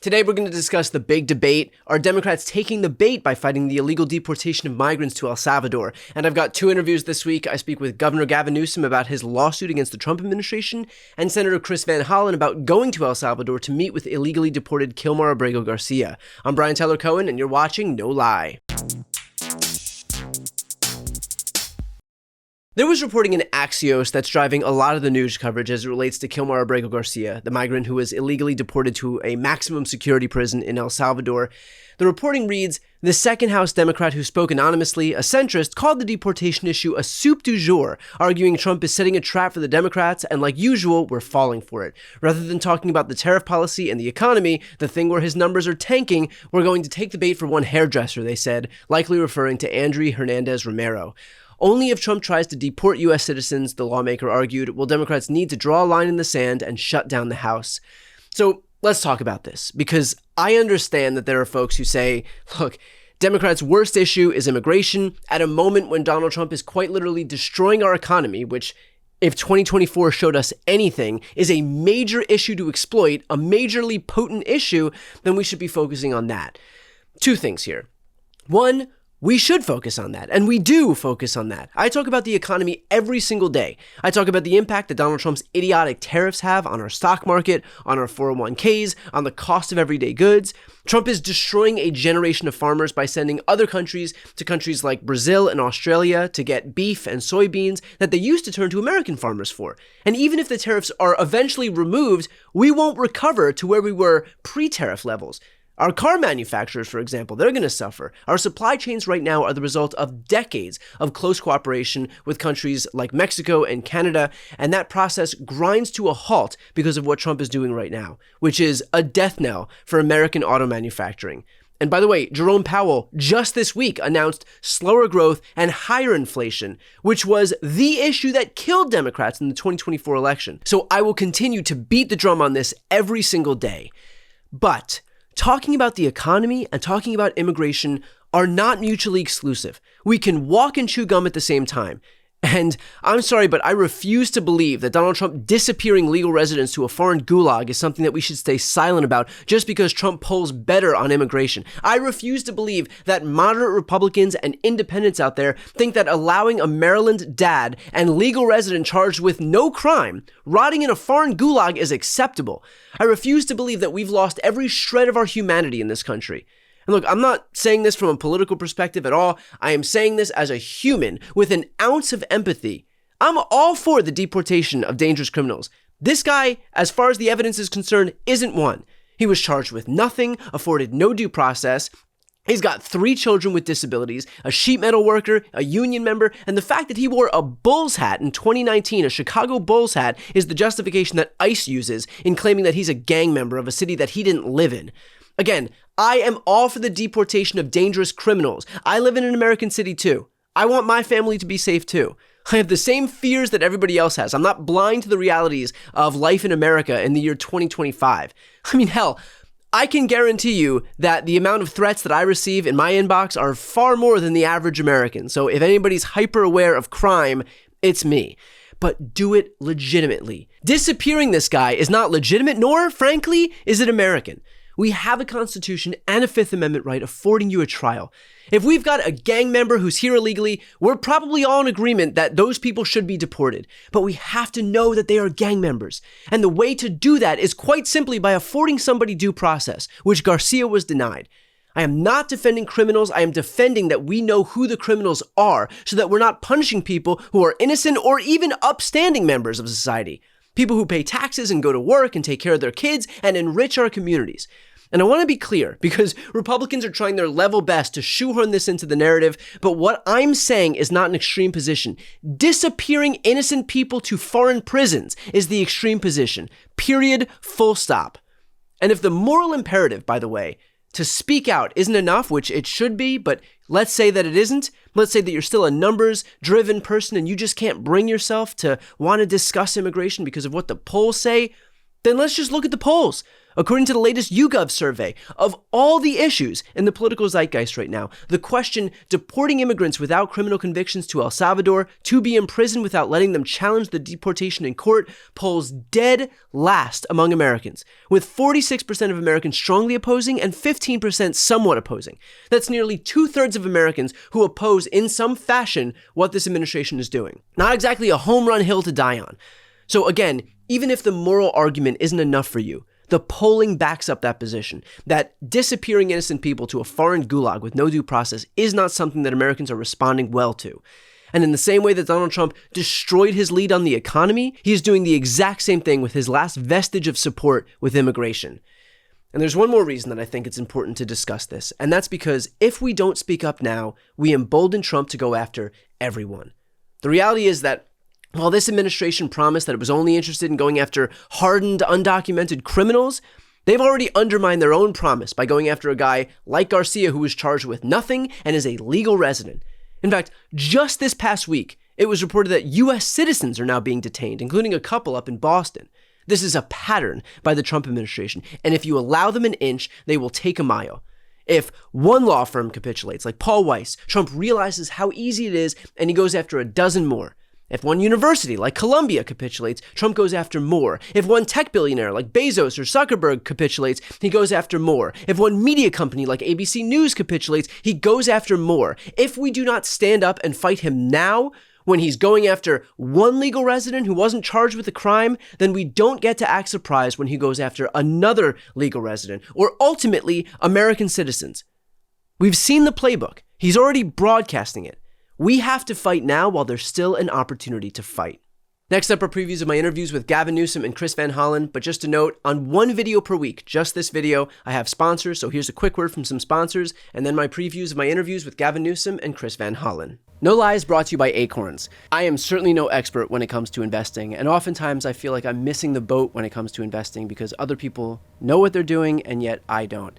Today, we're going to discuss the big debate. Are Democrats taking the bait by fighting the illegal deportation of migrants to El Salvador? And I've got two interviews this week. I speak with Governor Gavin Newsom about his lawsuit against the Trump administration and Senator Chris Van Hollen about going to El Salvador to meet with illegally deported Kilmar Abrego Garcia. I'm Brian Tyler Cohen, and you're watching No Lie. There was reporting in Axios that's driving a lot of the news coverage as it relates to Kilmar Abrego Garcia, the migrant who was illegally deported to a maximum security prison in El Salvador. The reporting reads, the second House Democrat who spoke anonymously, a centrist, called the deportation issue a soup du jour, arguing Trump is setting a trap for the Democrats and, like usual, we're falling for it. Rather than talking about the tariff policy and the economy, the thing where his numbers are tanking, we're going to take the bait for one hairdresser, they said, likely referring to Andrew Hernandez Romero. Only if Trump tries to deport U.S. citizens, the lawmaker argued, will Democrats need to draw a line in the sand and shut down the House. So let's talk about this, because I understand that there are folks who say, look, Democrats' worst issue is immigration at a moment when Donald Trump is quite literally destroying our economy, which, if 2024 showed us anything, is a major issue to exploit, a majorly potent issue, then we should be focusing on that. Two things here. One, we should focus on that, and we do focus on that. I talk about the economy every single day. I talk about the impact that Donald Trump's idiotic tariffs have on our stock market, on our 401ks, on the cost of everyday goods. Trump is destroying a generation of farmers by sending other countries to countries like Brazil and Australia to get beef and soybeans that they used to turn to American farmers for. And even if the tariffs are eventually removed, we won't recover to where we were pre-tariff levels. Our car manufacturers, for example, they're going to suffer. Our supply chains right now are the result of decades of close cooperation with countries like Mexico and Canada, and that process grinds to a halt because of what Trump is doing right now, which is a death knell for American auto manufacturing. And by the way, Jerome Powell just this week announced slower growth and higher inflation, which was the issue that killed Democrats in the 2024 election. So I will continue to beat the drum on this every single day. But talking about the economy and talking about immigration are not mutually exclusive. We can walk and chew gum at the same time. And I'm sorry, but I refuse to believe that Donald Trump disappearing legal residents to a foreign gulag is something that we should stay silent about just because Trump polls better on immigration. I refuse to believe that moderate Republicans and independents out there think that allowing a Maryland dad and legal resident charged with no crime rotting in a foreign gulag is acceptable. I refuse to believe that we've lost every shred of our humanity in this country. And look, I'm not saying this from a political perspective at all. I am saying this as a human with an ounce of empathy. I'm all for the deportation of dangerous criminals. This guy, as far as the evidence is concerned, isn't one. He was charged with nothing, afforded no due process. He's got 3 children with disabilities, a sheet metal worker, a union member, and the fact that he wore a Bulls hat in 2019, a Chicago Bulls hat, is the justification that ICE uses in claiming that he's a gang member of a city that he didn't live in. Again, I am all for the deportation of dangerous criminals. I live in an American city too. I want my family to be safe too. I have the same fears that everybody else has. I'm not blind to the realities of life in America in the year 2025. I mean, hell, I can guarantee you that the amount of threats that I receive in my inbox are far more than the average American. So if anybody's hyper aware of crime, it's me. But do it legitimately. Disappearing this guy is not legitimate, nor, frankly, is it American. We have a Constitution and a Fifth Amendment right affording you a trial. If we've got a gang member who's here illegally, we're probably all in agreement that those people should be deported. But we have to know that they are gang members. And the way to do that is quite simply by affording somebody due process, which Garcia was denied. I am not defending criminals. I am defending that we know who the criminals are so that we're not punishing people who are innocent or even upstanding members of society. People who pay taxes and go to work and take care of their kids and enrich our communities. And I want to be clear, because Republicans are trying their level best to shoehorn this into the narrative, but what I'm saying is not an extreme position. Disappearing innocent people to foreign prisons is the extreme position. Period. Full stop. And if the moral imperative, by the way, to speak out isn't enough, which it should be, but let's say that it isn't. Let's say that you're still a numbers-driven person and you just can't bring yourself to want to discuss immigration because of what the polls say. Then let's just look at the polls. According to the latest YouGov survey, of all the issues in the political zeitgeist right now, the question deporting immigrants without criminal convictions to El Salvador to be imprisoned without letting them challenge the deportation in court polls dead last among Americans, with 46% of Americans strongly opposing and 15% somewhat opposing. That's nearly 2/3 of Americans who oppose in some fashion what this administration is doing. Not exactly a home run hill to die on. So again, even if the moral argument isn't enough for you, the polling backs up that position, that disappearing innocent people to a foreign gulag with no due process is not something that Americans are responding well to. And in the same way that Donald Trump destroyed his lead on the economy, he is doing the exact same thing with his last vestige of support with immigration. And there's one more reason that I think it's important to discuss this, and that's because if we don't speak up now, we embolden Trump to go after everyone. The reality is that while this administration promised that it was only interested in going after hardened, undocumented criminals, they've already undermined their own promise by going after a guy like Garcia who was charged with nothing and is a legal resident. In fact, just this past week, it was reported that U.S. citizens are now being detained, including a couple up in Boston. This is a pattern by the Trump administration, and if you allow them an inch, they will take a mile. If one law firm capitulates, like Paul Weiss, Trump realizes how easy it is and he goes after a dozen more. If one university like Columbia capitulates, Trump goes after more. If one tech billionaire like Bezos or Zuckerberg capitulates, he goes after more. If one media company like ABC News capitulates, he goes after more. If we do not stand up and fight him now, when he's going after one legal resident who wasn't charged with a crime, then we don't get to act surprised when he goes after another legal resident, or ultimately American citizens. We've seen the playbook. He's already broadcasting it. We have to fight now while there's still an opportunity to fight. Next up are previews of my interviews with Gavin Newsom and Chris Van Hollen, but just a note, on one video per week, just this video, I have sponsors, so here's a quick word from some sponsors, and then my previews of my interviews with Gavin Newsom and Chris Van Hollen. No Lies brought to you by Acorns. I am certainly no expert when it comes to investing, and oftentimes I feel like I'm missing the boat when it comes to investing because other people know what they're doing, and yet I don't.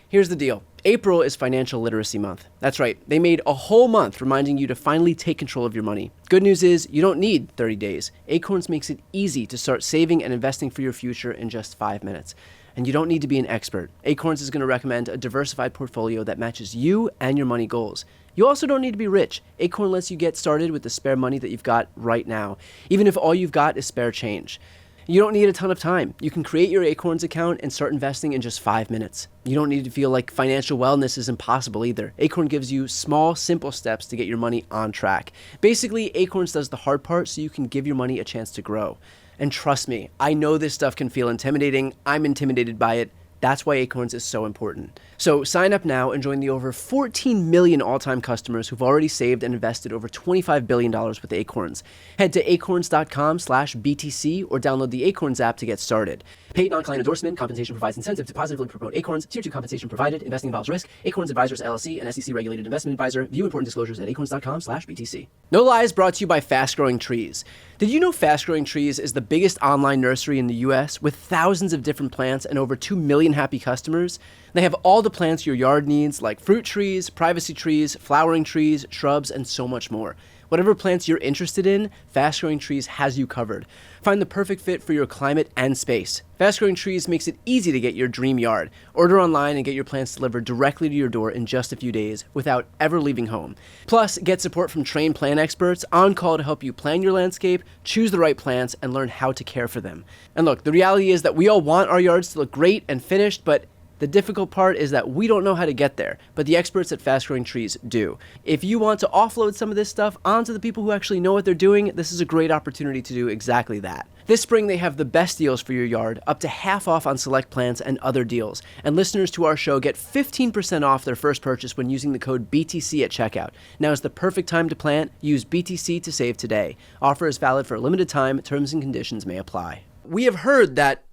Here's the deal. April is Financial Literacy Month. That's right. They made a whole month reminding you to finally take control of your money. Good news is you don't need 30 days. Acorns makes it easy to start saving and investing for your future in just 5 minutes. And you don't need to be an expert. Acorns is going to recommend a diversified portfolio that matches you and your money goals. You also don't need to be rich. Acorn lets you get started with the spare money that you've got right now, even if all you've got is spare change. You don't need a ton of time. You can create your Acorns account and start investing in just 5 minutes. You don't need to feel like financial wellness is impossible either. Acorn gives you small, simple steps to get your money on track. Basically, Acorns does the hard part so you can give your money a chance to grow. And trust me, I know this stuff can feel intimidating. I'm intimidated by it. That's why Acorns is so important. So sign up now and join the over 14 million all-time customers who've already saved and invested over $25 billion with Acorns. Head to acorns.com/BTC or download the Acorns app to get started. Paid non-client endorsement. Compensation provides incentive to positively promote Acorns. Tier 2 compensation provided. Investing involves risk. Acorns Advisors LLC, an SEC-regulated investment advisor. View important disclosures at acorns.com/BTC. No Lies brought to you by Fast Growing Trees. Did you know Fast Growing Trees is the biggest online nursery in the U.S. with thousands of different plants and over 2 million happy customers? They have all the plants your yard needs, like fruit trees, privacy trees, flowering trees, shrubs, and so much more. Whatever plants you're interested in, Fast Growing Trees has you covered. Find the perfect fit for your climate and space. Fast Growing Trees makes it easy to get your dream yard. Order online and get your plants delivered directly to your door in just a few days without ever leaving home. Plus, get support from trained plant experts on call to help you plan your landscape, choose the right plants, and learn how to care for them. And look, the reality is that we all want our yards to look great and finished, but the difficult part is that we don't know how to get there, but the experts at Fast Growing Trees do. If you want to offload some of this stuff onto the people who actually know what they're doing, this is a great opportunity to do exactly that. This spring, they have the best deals for your yard, up to half off on select plants and other deals. And listeners to our show get 15% off their first purchase when using the code BTC at checkout. Now is the perfect time to plant. Use BTC to save today. Offer is valid for a limited time. Terms and conditions may apply. We have heard that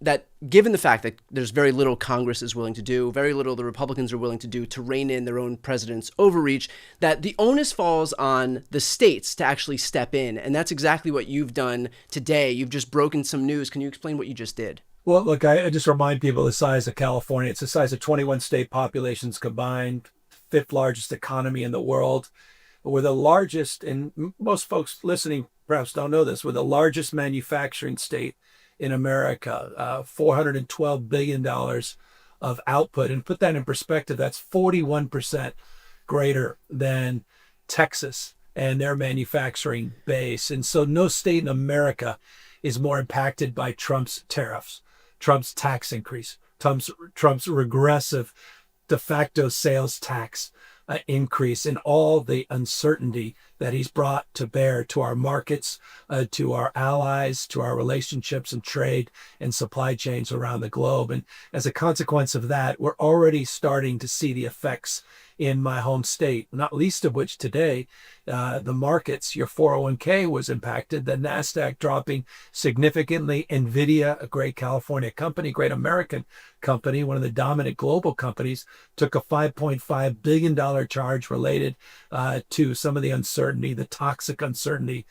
given the fact that there's very little Congress is willing to do, very little the Republicans are willing to do to rein in their own president's overreach, that the onus falls on the states to actually step in. And that's exactly what you've done today. You've just broken some news. Can you explain what you just did? Well, look, I just remind people the size of California. It's the size of 21 state populations combined, fifth largest economy in the world. We're the largest, and most folks listening perhaps don't know this, we're the largest manufacturing state in America, $412 billion of output. And put that in perspective, that's 41% greater than Texas and their manufacturing base. And so no state in America is more impacted by Trump's tariffs, Trump's tax increase, Trump's regressive de facto sales tax increase, and all the uncertainty that he's brought to bear to our markets, to our allies, to our relationships and trade and supply chains around the globe. And as a consequence of that, we're already starting to see the effects in my home state, not least of which today, the markets, your 401k was impacted, the NASDAQ dropping significantly. NVIDIA, a great California company, great American company, one of the dominant global companies, took a $5.5 billion charge related to some of the uncertainty, the toxic uncertainty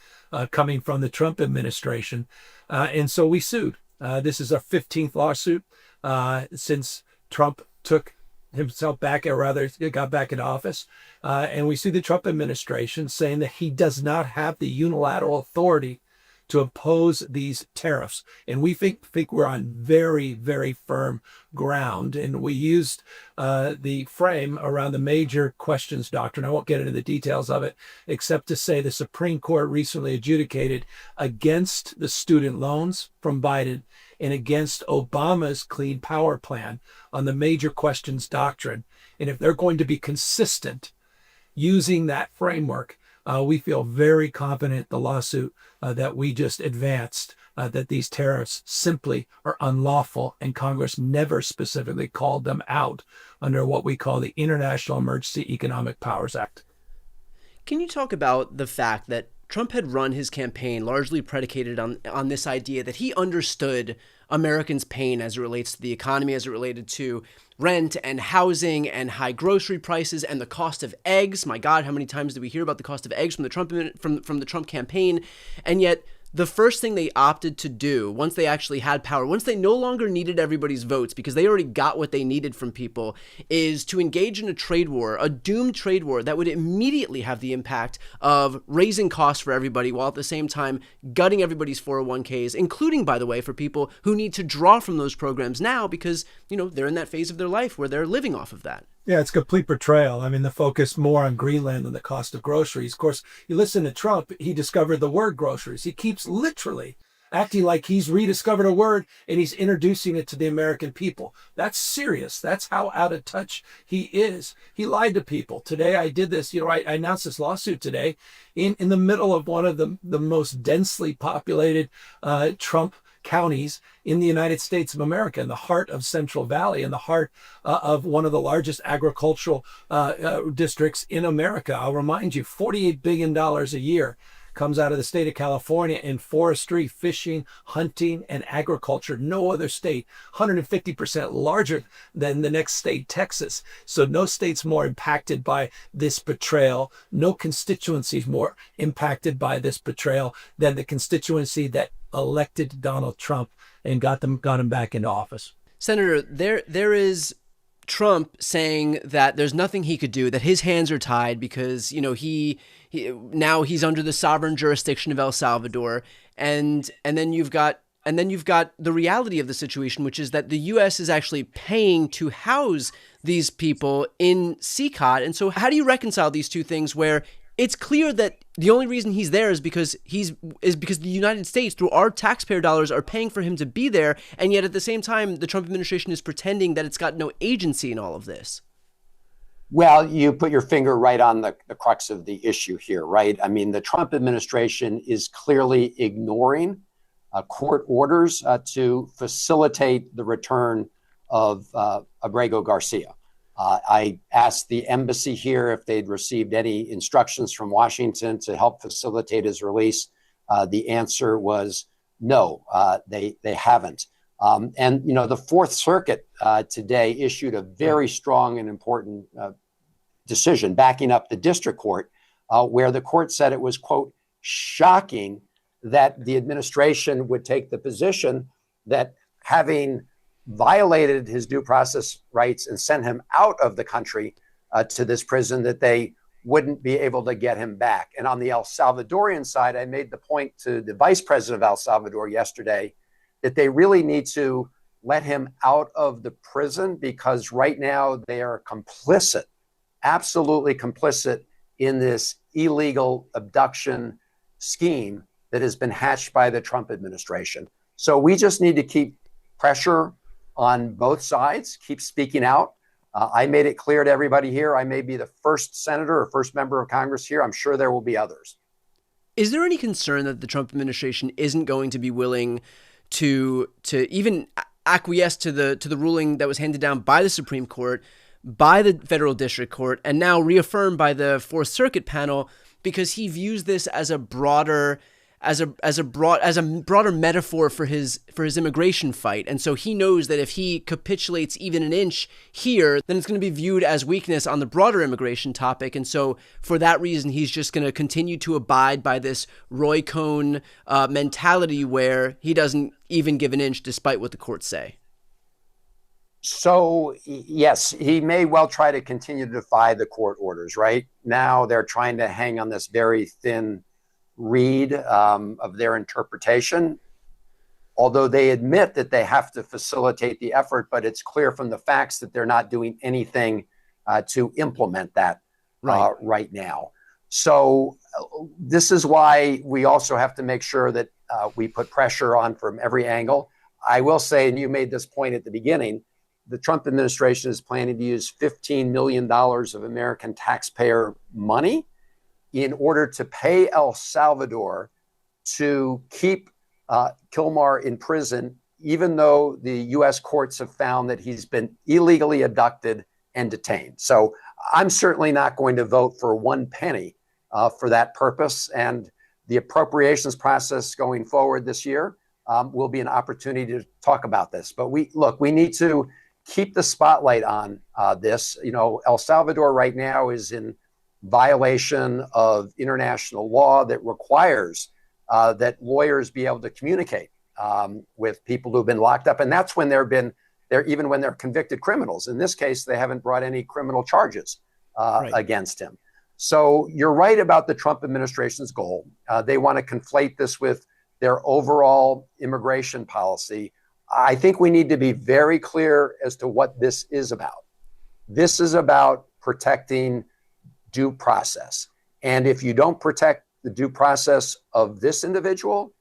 coming from the Trump administration. And so we sued. This is our 15th lawsuit since Trump took himself back, or rather got back in office. And we sued the Trump administration saying that he does not have the unilateral authority to impose these tariffs. And we think we're on very, very firm ground. And we used the frame around the major questions doctrine. I won't get into the details of it, except to say the Supreme Court recently adjudicated against the student loans from Biden and against Obama's Clean Power Plan on the major questions doctrine. And if they're going to be consistent using that framework, we feel very confident the lawsuit that we just advanced, that these tariffs simply are unlawful, and Congress never specifically called them out under what we call the International Emergency Economic Powers Act. Can you talk about the fact that Trump had run his campaign largely predicated on this idea that he understood Americans' pain as it relates to the economy, as it related to rent and housing and high grocery prices and the cost of eggs? My God, how many times did we hear about the cost of eggs from the Trump campaign? And yet the first thing they opted to do once they actually had power, once they no longer needed everybody's votes because they already got what they needed from people, is to engage in a trade war, a doomed trade war that would immediately have the impact of raising costs for everybody while at the same time gutting everybody's 401ks, including, by the way, for people who need to draw from those programs now because, they're in that phase of their life where they're living off of that. Yeah, it's complete betrayal. I mean, the focus more on Greenland than the cost of groceries. Of course, you listen to Trump, he discovered the word groceries. He keeps literally acting like he's rediscovered a word and he's introducing it to the American people. That's serious. That's how out of touch he is. He lied to people. Today I did this, I announced this lawsuit today in the middle of one of the most densely populated Trump counties in the United States of America, in the heart of Central Valley, in the heart of one of the largest agricultural districts in America. I'll remind you, $48 billion a year comes out of the state of California in forestry, fishing, hunting, and agriculture. No other state, 150% larger than the next state, Texas. So no state's more impacted by this betrayal. No constituency is more impacted by this betrayal than the constituency that elected Donald Trump and got him back into office. Senator, there is Trump saying that there's nothing he could do, that his hands are tied because, he now he's under the sovereign jurisdiction of El Salvador. And then you've got the reality of the situation, which is that the U.S. is actually paying to house these people in CCOT. And so how do you reconcile these two things where it's clear that the only reason he's there is because the United States, through our taxpayer dollars, are paying for him to be there, and yet at the same time, the Trump administration is pretending that it's got no agency in all of this? Well, you put your finger right on the crux of the issue here, right? I mean, the Trump administration is clearly ignoring court orders to facilitate the return of Abrego Garcia. I asked the embassy here if they'd received any instructions from Washington to help facilitate his release. The answer was no, they haven't. And, the Fourth Circuit today issued a very strong and important decision backing up the district court, where the court said it was, quote, shocking that the administration would take the position that having violated his due process rights and sent him out of the country to this prison, that they wouldn't be able to get him back. And on the El Salvadorian side, I made the point to the vice president of El Salvador yesterday that they really need to let him out of the prison, because right now they are complicit, absolutely complicit in this illegal abduction scheme that has been hatched by the Trump administration. So we just need to keep pressure on both sides, keep speaking out. I made it clear to everybody here, I may be the first senator or first member of Congress here. I'm sure there will be others. Is there any concern that the Trump administration isn't going to be willing to even acquiesce to the ruling that was handed down by the Supreme Court, by the federal district court, and now reaffirmed by the Fourth Circuit panel, because he views this as a broader metaphor for his immigration fight. And so he knows that if he capitulates even an inch here, then it's going to be viewed as weakness on the broader immigration topic. And so for that reason, he's just going to continue to abide by this Roy Cohn mentality where he doesn't even give an inch despite what the courts say. So, yes, he may well try to continue to defy the court orders, right? Now they're trying to hang on this very thin read of their interpretation, although they admit that they have to facilitate the effort, but it's clear from the facts that they're not doing anything to implement that right now. So this is why we also have to make sure that we put pressure on from every angle. I will say, and you made this point at the beginning, the Trump administration is planning to use $15 million of American taxpayer money in order to pay El Salvador to keep Kilmar in prison, even though the U.S. courts have found that he's been illegally abducted and detained. So I'm certainly not going to vote for one penny for that purpose. And the appropriations process going forward this year will be an opportunity to talk about this. But we need to keep the spotlight on this. You know, El Salvador right now is in violation of international law that requires that lawyers be able to communicate with people who've been locked up. And that's when even when they're convicted criminals. In this case, they haven't brought any criminal charges against him. So you're right about the Trump administration's goal. They want to conflate this with their overall immigration policy. I think we need to be very clear as to what this is about. This is about protecting due process. And if you don't protect the due process of this individual,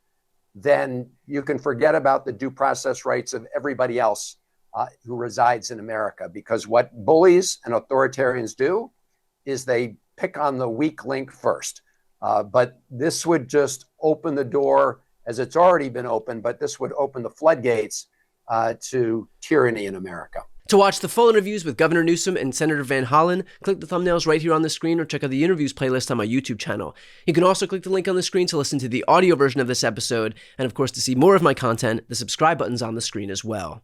then you can forget about the due process rights of everybody else who resides in America. Because what bullies and authoritarians do is they pick on the weak link first. But this would just open the door, as it's already been open, but this would open the floodgates to tyranny in America. To watch the full interviews with Governor Newsom and Senator Van Hollen, click the thumbnails right here on the screen or check out the interviews playlist on my YouTube channel. You can also click the link on the screen to listen to the audio version of this episode, and of course to see more of my content, the subscribe button's on the screen as well.